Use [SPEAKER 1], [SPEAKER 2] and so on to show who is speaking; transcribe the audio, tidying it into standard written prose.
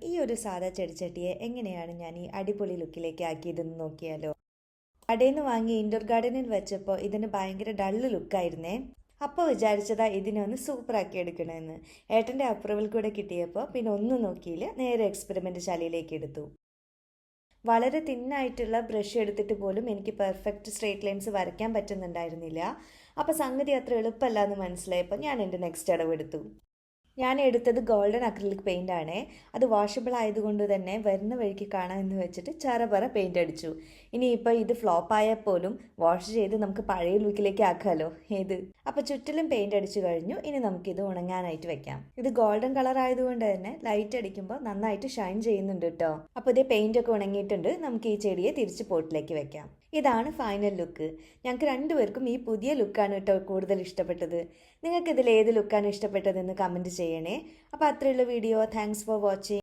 [SPEAKER 1] ഈ ഒരു സാധാ ചെടിച്ചട്ടിയെ എങ്ങനെയാണ് ഞാൻ ഈ അടിപൊളി ലുക്കിലേക്ക് ആക്കിയതെന്ന് നോക്കിയാലോ. കടയിൽ നിന്ന് വാങ്ങി ഇൻഡോർ ഗാർഡനിൽ വെച്ചപ്പോൾ ഇതിന് ഭയങ്കര ഡള്ള് ലുക്കായിരുന്നേ. അപ്പോൾ വിചാരിച്ചതാ ഇതിനെ ഒന്ന് സൂപ്പറാക്കി എടുക്കണമെന്ന്. ഏട്ടൻ്റെ അപ്രൂവൽ കൂടെ കിട്ടിയപ്പോൾ പിന്നെ ഒന്നും നോക്കിയില്ല, നേരെ എക്സ്പെരിമെൻ്റ് ശാലയിലേക്ക് എടുത്തു. വളരെ തിന്നായിട്ടുള്ള ബ്രഷ് എടുത്തിട്ട് പോലും എനിക്ക് പെർഫെക്റ്റ് സ്ട്രേറ്റ് ലൈൻസ് വരയ്ക്കാൻ പറ്റുന്നുണ്ടായിരുന്നില്ല. അപ്പോൾ സംഗതി അത്ര എളുപ്പമല്ല എന്ന് മനസ്സിലായപ്പോൾ ഞാൻ എൻ്റെ നെക്സ്റ്റ് അടവെടുത്തു. ഞാൻ എടുത്തത് ഗോൾഡൻ അക്രിലിക് പെയിൻ്റ് ആണേ. അത് വാഷബിൾ ആയതുകൊണ്ട് തന്നെ വരുന്ന വഴിക്ക് കാണാമെന്ന് വെച്ചിട്ട് ചറപറ പെയിൻ്റ് അടിച്ചു. ഇനിയിപ്പോൾ ഇത് ഫ്ലോപ്പ് ആയാൽ പോലും വാഷ് ചെയ്ത് നമുക്ക് പഴയ ലുക്കിലേക്ക് ആക്കാമല്ലോ. അപ്പോൾ ചുറ്റിലും പെയിൻ്റ് അടിച്ചു കഴിഞ്ഞു. ഇനി നമുക്കിത് ഉണങ്ങാനായിട്ട് വെക്കാം. ഇത് ഗോൾഡൻ കളർ ആയതുകൊണ്ട് തന്നെ ലൈറ്റ് അടിക്കുമ്പോൾ നന്നായിട്ട് ഷൈൻ ചെയ്യുന്നുണ്ട് കേട്ടോ. അപ്പോൾ ഇതേ പെയിൻ്റൊക്കെ ഉണങ്ങിയിട്ടുണ്ട്. നമുക്ക് ഈ ചെടിയെ തിരിച്ച് പോട്ടിലേക്ക് വെക്കാം. ഇതാണ് ഫൈനൽ ലുക്ക്. ഞങ്ങൾക്ക് രണ്ടുപേർക്കും ഈ പുതിയ ലുക്കാണ് കേട്ടോ കൂടുതൽ ഇഷ്ടപ്പെട്ടത്. നിങ്ങൾക്ക് ഇതിൽ ഏത് ലുക്കാണ് ഇഷ്ടപ്പെട്ടതെന്ന് കമൻറ്റ് ചെയ്യണേ. അപ്പോൾ അത്രയുള്ള വീഡിയോ. Thanks for watching.